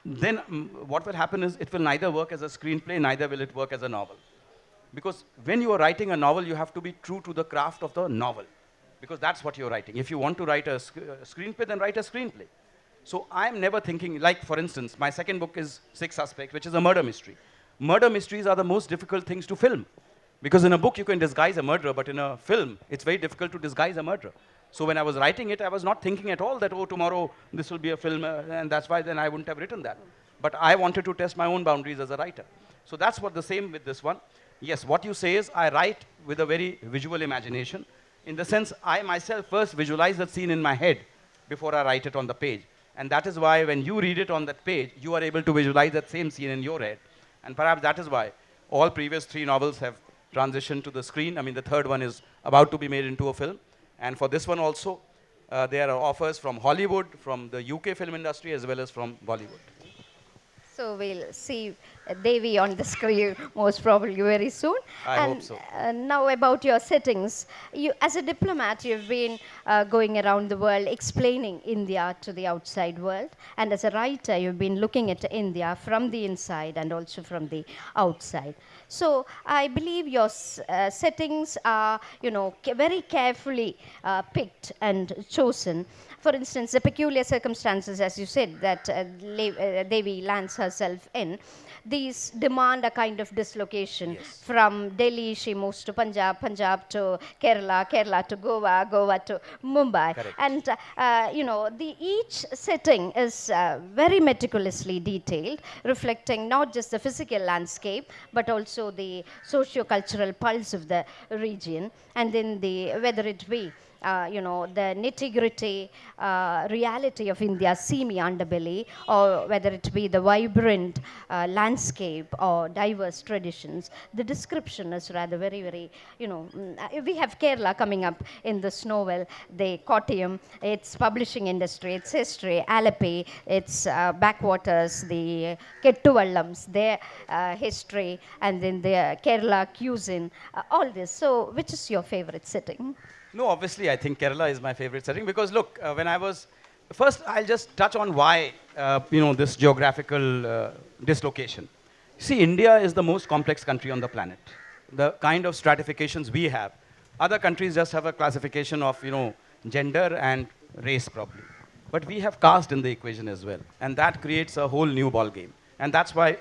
then what will happen is it will neither work as a screenplay, neither will it work as a novel. Because when you are writing a novel, you have to be true to the craft of the novel. Because that's what you're writing. If you want to write a screenplay, then write a screenplay. So I'm never thinking, like for instance, my second book is Six Suspects, which is a murder mystery. Murder mysteries are the most difficult things to film. Because in a book, you can disguise a murderer, but in a film, it's very difficult to disguise a murderer. So when I was writing it, I was not thinking at all that, oh, tomorrow this will be a film, and that's why then I wouldn't have written that. But I wanted to test my own boundaries as a writer. So that's what the same with this one. Yes, what you say is I write with a very visual imagination. In the sense, I myself first visualize that scene in my head before I write it on the page. And that is why when you read it on that page, you are able to visualize that same scene in your head. And perhaps that is why all previous three novels have transitioned to the screen. I mean, the third one is about to be made into a film. And for this one also, there are offers from Hollywood, from the UK film industry, as well as from Bollywood.
So we'll see Devi on the screen most probably very soon.
I hope so.
Now about your settings. You, as a diplomat, you've been going around the world explaining India to the outside world. And as a writer, you've been looking at India from the inside and also from the outside. So I believe your settings are, very carefully picked and chosen for instance, the peculiar circumstances, as you said, that Devi lands herself in, these demand a kind of dislocation.
Yes.
From Delhi, she moves to Punjab, Punjab to Kerala, Kerala to Goa, Goa to Mumbai.
Correct.
And, each setting is very meticulously detailed, reflecting not just the physical landscape, but also the socio-cultural pulse of the region. And then whether it be the nitty-gritty reality of India's seamy underbelly, or whether it be the vibrant landscape or diverse traditions. The description is rather very, very, we have Kerala coming up in this novel, the Kottayam, its publishing industry, its history, Alapi, its backwaters, the Kettuvallams, their history, and then the Kerala cuisine, all this. So, which is your favorite setting?
No, obviously, I think Kerala is my favorite setting because look, when I was first, I'll just touch on why this geographical dislocation. See, India is the most complex country on the planet. The kind of stratifications we have, other countries just have a classification of gender and race probably, but we have caste in the equation as well, and that creates a whole new ball game. And that's why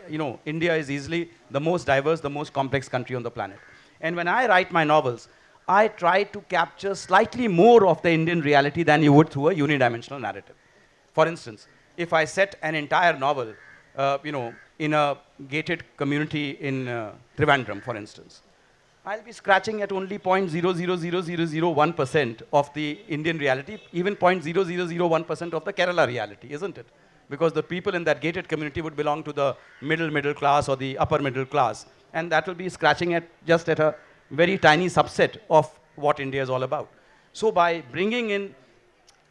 India is easily the most diverse, the most complex country on the planet. And when I write my novels, I try to capture slightly more of the Indian reality than you would through a unidimensional narrative. For instance, if I set an entire novel, in a gated community in Trivandrum, for instance, I'll be scratching at only 0.000001% of the Indian reality, even 0.0001% of the Kerala reality, isn't it? Because the people in that gated community would belong to the middle class or the upper middle class, and that will be scratching at just at a very tiny subset of what India is all about. So by bringing in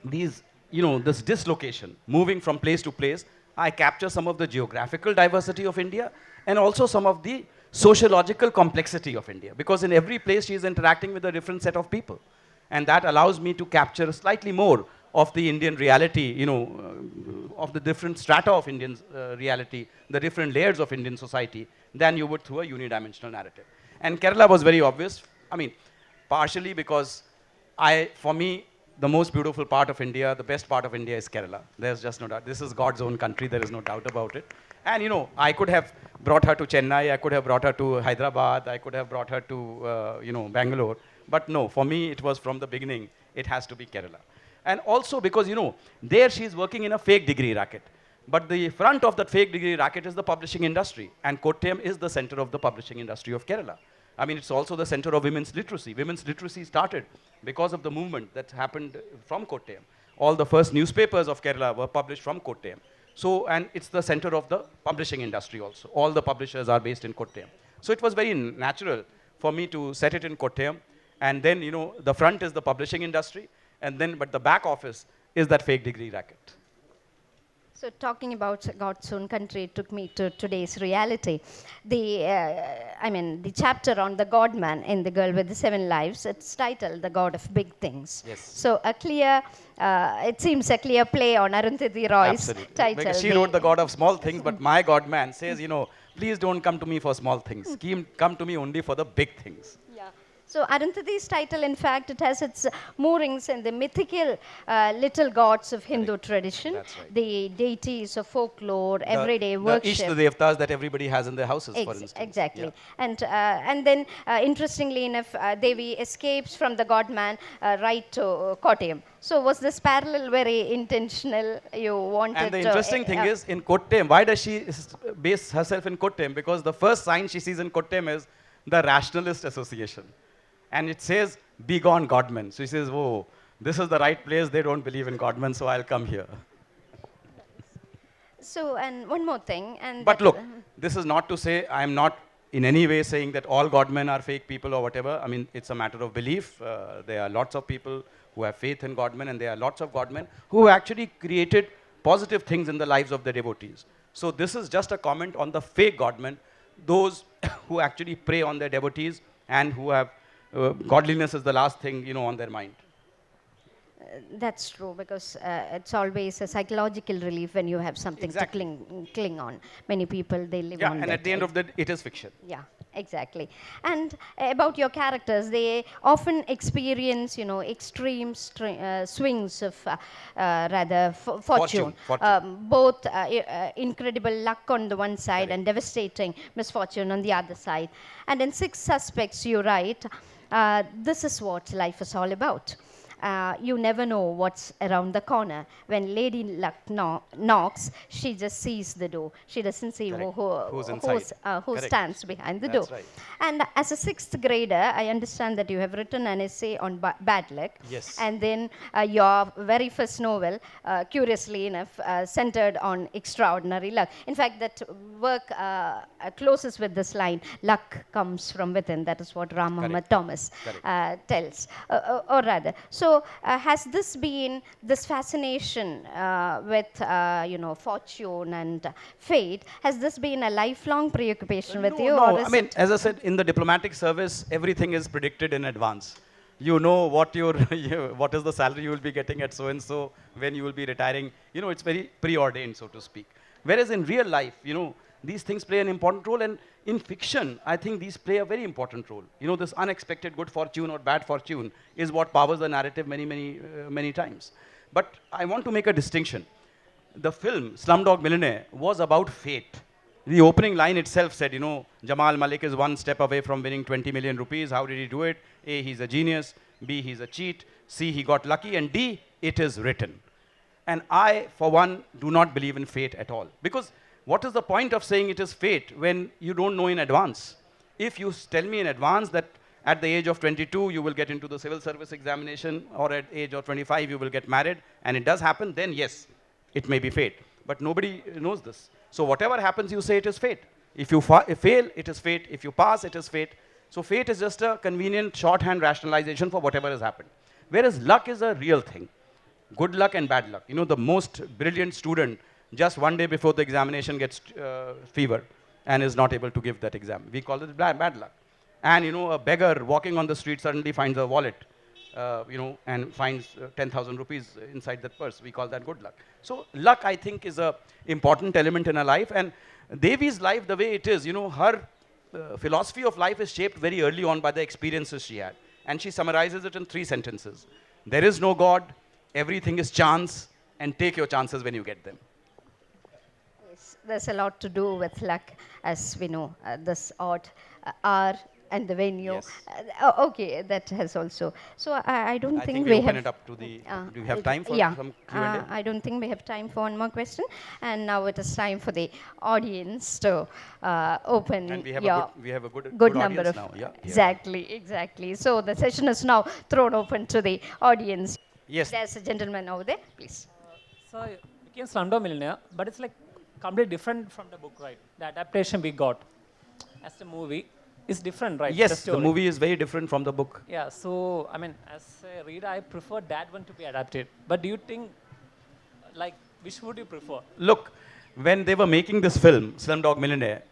these, this dislocation, moving from place to place, I capture some of the geographical diversity of India and also some of the sociological complexity of India. Because in every place she is interacting with a different set of people. And that allows me to capture slightly more of the Indian reality, of the different strata of Indian reality, the different layers of Indian society, than you would through a unidimensional narrative. And Kerala was very obvious. I mean, partially because for me, the most beautiful part of India, the best part of India is Kerala. There's just no doubt. This is God's own country. There is no doubt about it. And I could have brought her to Chennai. I could have brought her to Hyderabad. I could have brought her to, Bangalore. But no, for me, it was from the beginning. It has to be Kerala. And also because, there she's working in a fake degree racket. But the front of that fake degree racket is the publishing industry. And Kottayam is the center of the publishing industry of Kerala. I mean, it's also the center of women's literacy. Women's literacy started because of the movement that happened from Kottayam. All the first newspapers of Kerala were published from Kottayam. So, and it's the center of the publishing industry also. All the publishers are based in Kottayam. So it was very natural for me to set it in Kottayam. And then, the front is the publishing industry. And then, but the back office is that fake degree racket.
So talking about God's own country took me to today's reality. The chapter on the godman in The Girl with the Seven Lives, it's titled The God of Big Things.
Yes.
So it seems a clear play on Arundhati Roy's
Absolutely.
title.
Because she wrote The God of Small Things, but my godman says, please don't come to me for small things. Come to me only for the big things.
Yeah. So Arundhati's title, in fact, it has its moorings in the mythical little gods of Hindu tradition,
That's right.
the deities of folklore, everyday worship.
The Ishta-devtas that everybody has in their houses, for instance.
Exactly.
Yeah.
And then, interestingly enough, Devi escapes from the godman right to Kottayam. So was this parallel very intentional? You wanted to...
And the interesting thing is, in Kottayam, why does she base herself in Kottayam? Because the first sign she sees in Kottayam is the Rationalist Association. And it says, be gone, godmen. So she says, oh, this is the right place. They don't believe in godmen, so I'll come here.
So, and one more thing.
But look, this is not to say, I'm not in any way saying that all godmen are fake people or whatever. I mean, it's a matter of belief. There are lots of people who have faith in godmen, and there are lots of godmen who actually created positive things in the lives of their devotees. So this is just a comment on the fake godmen, those who actually prey on their devotees and who have godliness is the last thing, on their mind.
That's true, because it's always a psychological relief when you have something
Exactly.
to cling on. Many people, they live on
Yeah, and
that.
at the end of the day, it is fiction.
Yeah. Exactly. And about your characters, they often experience, extreme swings of rather fortune.
Fortune, fortune.
Both incredible luck on the one side
Correct.
and devastating misfortune on the other side. And in Six Suspects, you write, this is what life is all about. You never know what's around the corner. When Lady Luck knocks, she just sees the door. She doesn't see
Correct. Who's inside?
who
Correct.
stands behind the door.
That's right.
And as a sixth grader, I understand that you have written an essay on bad luck.
Yes.
And then your very first novel, curiously enough, centered on extraordinary luck. In fact, that work closes with this line, luck comes from within. That is what Ram Muhammad
Correct.
Thomas
Correct.
tells. Or rather, so has this been this fascination with, fortune and fate, has this been a lifelong preoccupation with
No,
you, or
no. I
is
mean,
it?
as I said, in the diplomatic service, everything is predicted in advance. You know what your what is the salary you will be getting at so and so, when you will be retiring. It's very preordained, so to speak. Whereas in real life, these things play an important role, and in fiction, I think these play a very important role. This unexpected good fortune or bad fortune is what powers the narrative many times. But I want to make a distinction. The film Slumdog Millionaire was about fate. The opening line itself said, Jamal Malik is one step away from winning 20 million rupees. How did he do it? A, he's a genius. B, he's a cheat. C, he got lucky. And D, it is written. And I, for one, do not believe in fate at all. Because what is the point of saying it is fate when you don't know in advance? If you tell me in advance that at the age of 22 you will get into the civil service examination, or at age of 25 you will get married, and it does happen, then yes, it may be fate. But nobody knows this. So whatever happens, you say it is fate. If you fail, it is fate. If you pass, it is fate. So fate is just a convenient shorthand rationalization for whatever has happened. Whereas luck is a real thing. Good luck and bad luck. The most brilliant student, just one day before the examination, gets fever and is not able to give that exam. We call it bad luck. And a beggar walking on the street suddenly finds a wallet, and finds 10,000 rupees inside that purse. We call that good luck. So luck, I think, is a important element in a life. And Devi's life, the way it is, her philosophy of life is shaped very early on by the experiences she had. And she summarizes it in 3 sentences. There is no God, everything is chance, and take your chances when you get them.
Yes, there's a lot to do with luck, as we know, this odd hour and the venue.
Yes.
Okay, that has also. So I don't
I
think
think we
we
open
have.
it up to the. Do you
I
have time for
yeah,
some Q&A?
I don't think we have time for one more question. And now it is time for the audience to open
And we have a
good
good
number
audience
of.
now. Yeah.
Exactly. So the session is now thrown open to the audience.
Yes.
There's a gentleman over there, please.
So it became Slumdog Millionaire, but it's like completely different from the book, right? The adaptation we got as the movie is different, right?
Yes, the
story.
movie is very different from the book.
Yeah, so I mean, as a reader, I prefer that one to be adapted. But do you think, like, which would you prefer?
Look, when they were making this film, Slumdog Millionaire,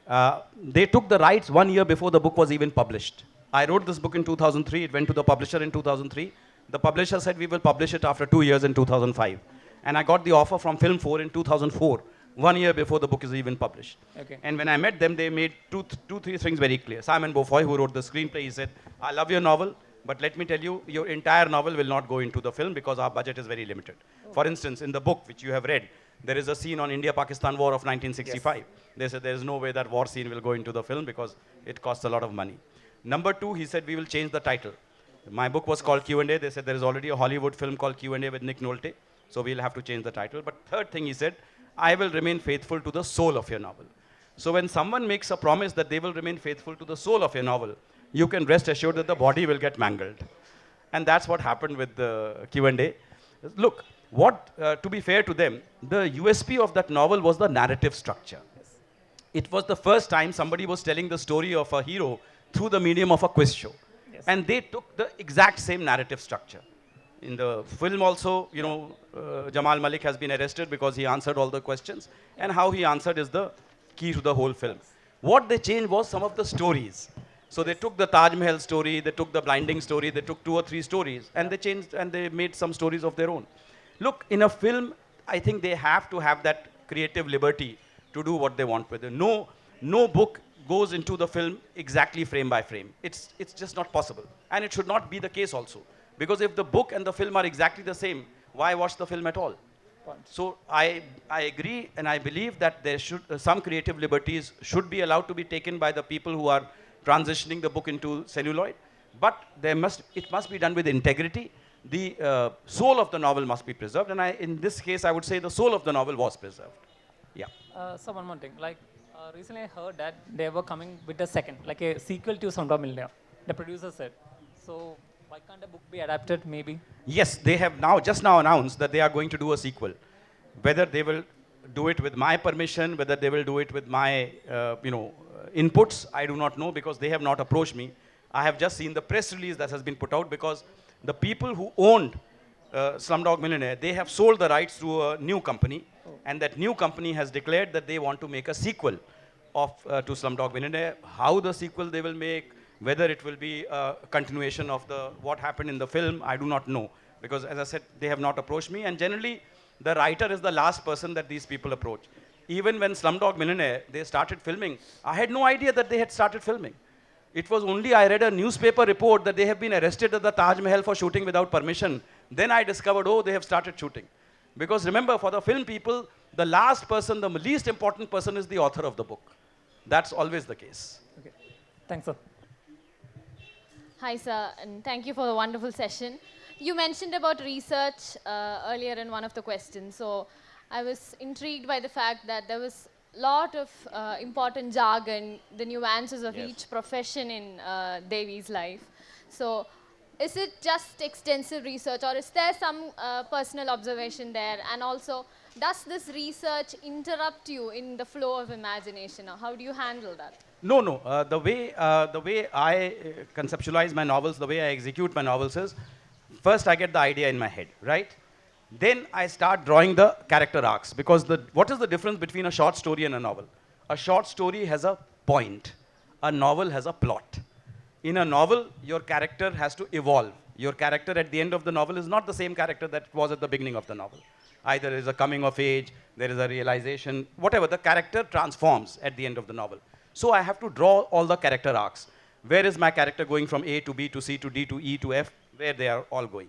they took the rights 1 year before the book was even published. I wrote this book in 2003. It went to the publisher in 2003. The publisher said we will publish it after 2 years in 2005. And I got the offer from Film 4 in 2004, 1 year before the book is even published.
Okay.
And when I met them, they made three things very clear. Simon Beaufoy, who wrote the screenplay, he said, I love your novel, but let me tell you, your entire novel will not go into the film because our budget is very limited. For instance, in the book, which you have read, there is a scene on India-Pakistan war of 1965. Yes. They said there is no way that war scene will go into the film because it costs a lot of money. Number 2, he said, we will change the title. My book was called Q&A. They said there is already a Hollywood film called Q&A with Nick Nolte, so we'll have to change the title. But third thing, he said, I will remain faithful to the soul of your novel. So when someone makes a promise that they will remain faithful to the soul of your novel, you can rest assured that the body will get mangled. And that's what happened with the Q&A. Look, to be fair to them, the USP of that novel was the narrative structure. It was the first time somebody was telling the story of a hero through the medium of a quiz show. Yes. And they took the exact same narrative structure. In the film also, Jamal Malik has been arrested because he answered all the questions, and how he answered is the key to the whole film. What they changed was some of the stories. So they took the Taj Mahal story, they took the blinding story, they took 2 or 3 stories, and they changed and they made some stories of their own. Look, in a film, I think they have to have that creative liberty to do what they want with it. No book goes into the film exactly frame by frame. It's just not possible. And it should not be the case also. Because if the book and the film are exactly the same, why watch the film at all? So I agree and I believe that there should some creative liberties should be allowed to be taken by the people who are transitioning the book into celluloid, but it must be done with integrity. The soul of the novel must be preserved, and in this case I would say the soul of the novel was preserved. Yeah.
So one more thing, like recently I heard that they were coming with a second, like a sequel to Slumdog Millionaire. The producer said. So why can't a book be adapted maybe?
Yes, they have just now announced that they are going to do a sequel. Whether they will do it with my permission, whether they will do it with my, inputs, I do not know because they have not approached me. I have just seen the press release that has been put out because the people who owned Slumdog Millionaire, they have sold the rights to a new company, and that new company has declared that they want to make a sequel to Slumdog Millionaire. How the sequel they will make, whether it will be a continuation of what happened in the film, I do not know. Because as I said, they have not approached me. And generally, the writer is the last person that these people approach. Even when Slumdog Millionaire, they started filming, I had no idea that they had started filming. It was only I read a newspaper report that they have been arrested at the Taj Mahal for shooting without permission. Then I discovered, oh, they have started shooting. Because remember, for the film people, the last person, the least important person is the author of the book. That's always the case.
Okay. Thanks, sir.
Hi, sir, and thank you for the wonderful session. You mentioned about research earlier in one of the questions. So I was intrigued by the fact that there was a lot of important jargon, the nuances of each profession in Devi's life. So is it just extensive research or is there some personal observation there? And also, does this research interrupt you in the flow of imagination, or how do you handle that?
No, no. The way I conceptualize my novels, the way I execute my novels is, first I get the idea in my head, right? Then I start drawing the character arcs. Because what is the difference between a short story and a novel? A short story has a point. A novel has a plot. In a novel, your character has to evolve. Your character at the end of the novel is not the same character that was at the beginning of the novel. Either there is a coming of age, there is a realization, whatever. The character transforms at the end of the novel. So I have to draw all the character arcs. Where is my character going from A to B to C to D to E to F, where they are all going.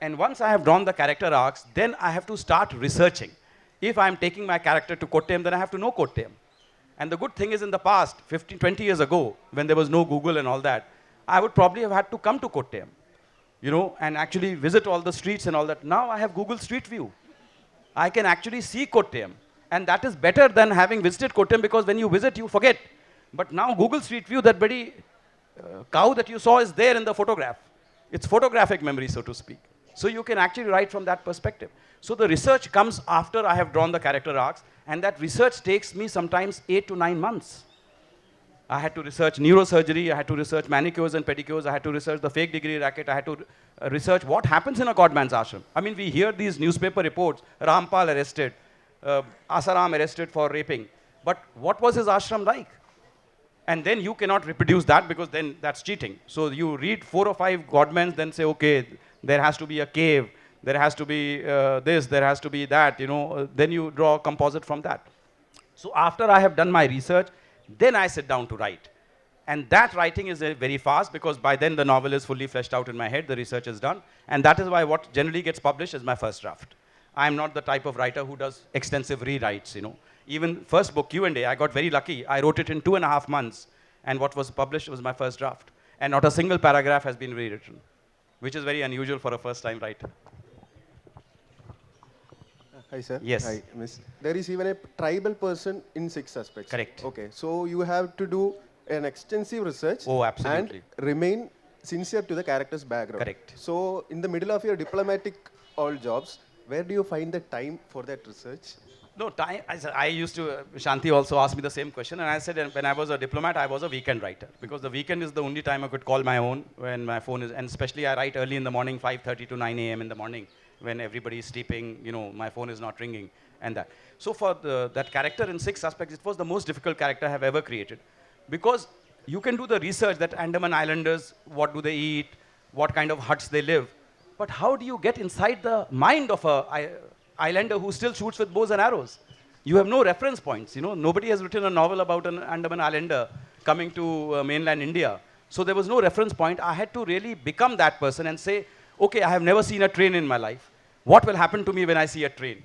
And once I have drawn the character arcs, then I have to start researching. If I am taking my character to Kottayam, then I have to know Kottayam. And the good thing is in the past, 15, 20 years ago, when there was no Google and all that, I would probably have had to come to Kottayam, and actually visit all the streets and all that. Now I have Google Street View. I can actually see Kottayam. And that is better than having visited Kottayam because when you visit, you forget. But now Google Street View, that very cow that you saw is there in the photograph. It's photographic memory, so to speak. So you can actually write from that perspective. So the research comes after I have drawn the character arcs, and that research takes me sometimes 8 to 9 months. I had to research neurosurgery, I had to research manicures and pedicures, I had to research the fake degree racket, I had to research what happens in a godman's ashram. I mean, we hear these newspaper reports, Rampal arrested, Asaram arrested for raping. But what was his ashram like? And then you cannot reproduce that because then that's cheating. So you read 4 or 5 godmans, then say, okay, there has to be a cave, there has to be this, there has to be that, then you draw a composite from that. So after I have done my research, then I sit down to write. And that writing is very fast because by then the novel is fully fleshed out in my head, the research is done. And that is why what generally gets published is my first draft. I am not the type of writer who does extensive rewrites, Even first book, Q&A, I got very lucky. I wrote it in 2.5 months. And what was published was my first draft. And not a single paragraph has been rewritten, which is very unusual for a first-time writer.
Hi, sir.
Yes.
Hi, Miss. There is even a tribal person in 6 aspects.
Correct.
Okay, so you have to do an extensive research.
Oh, absolutely.
And remain sincere to the character's background.
Correct.
So, in the middle of your diplomatic all jobs, where do you find the time for that research?
No, time. I used to, Shanthi also asked me the same question, and I said when I was a diplomat, I was a weekend writer, because the weekend is the only time I could call my own when my phone is, and especially I write early in the morning, 5:30 to 9 a.m. in the morning, when everybody is sleeping, my phone is not ringing, and that. So for that character in 6 aspects, it was the most difficult character I have ever created, because you can do the research that Andaman Islanders, what do they eat, what kind of huts they live, but how do you get inside the mind of a islander who still shoots with bows and arrows? You have no reference points. Nobody has written a novel about an Andaman Islander coming to mainland India. So there was no reference point. I had to really become that person and say, okay, I have never seen a train in my life. What will happen to me when I see a train?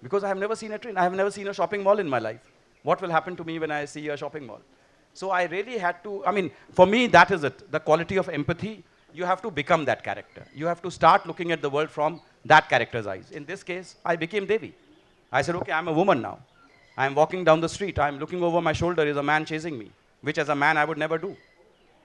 Because I have never seen a train. I have never seen a shopping mall in my life. What will happen to me when I see a shopping mall? So I really had to, for me, that is it. The quality of empathy, you have to become that character. You have to start looking at the world from that character's eyes. In this case, I became Devi. I said, okay, I'm a woman now. I'm walking down the street. I'm looking over my shoulder. Is a man chasing me, which as a man I would never do.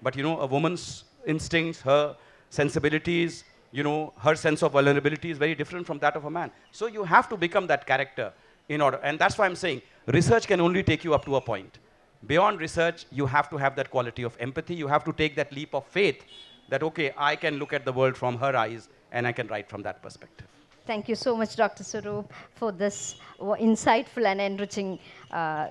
But a woman's instincts, her sensibilities, her sense of vulnerability is very different from that of a man. So you have to become that character in order. And that's why I'm saying research can only take you up to a point. Beyond research, you have to have that quality of empathy. You have to take that leap of faith that, okay, I can look at the world from her eyes and I can write from that perspective.
Thank you so much, Dr. Swarup, for this insightful and enriching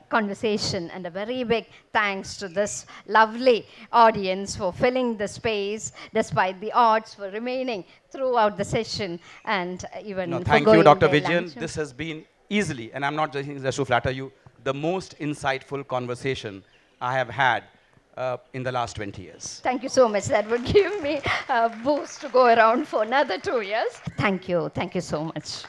conversation. And a very big thanks to this lovely audience for filling the space, despite the odds, for remaining throughout the session, and even for
thank
going
you, Dr.
their
Vijayan.
lunch.
This has been easily, and I'm not just to flatter you, the most insightful conversation I have had in the last 20 years.
Thank you so much. That would give me a boost to go around for another 2 years. Thank you. Thank you so much.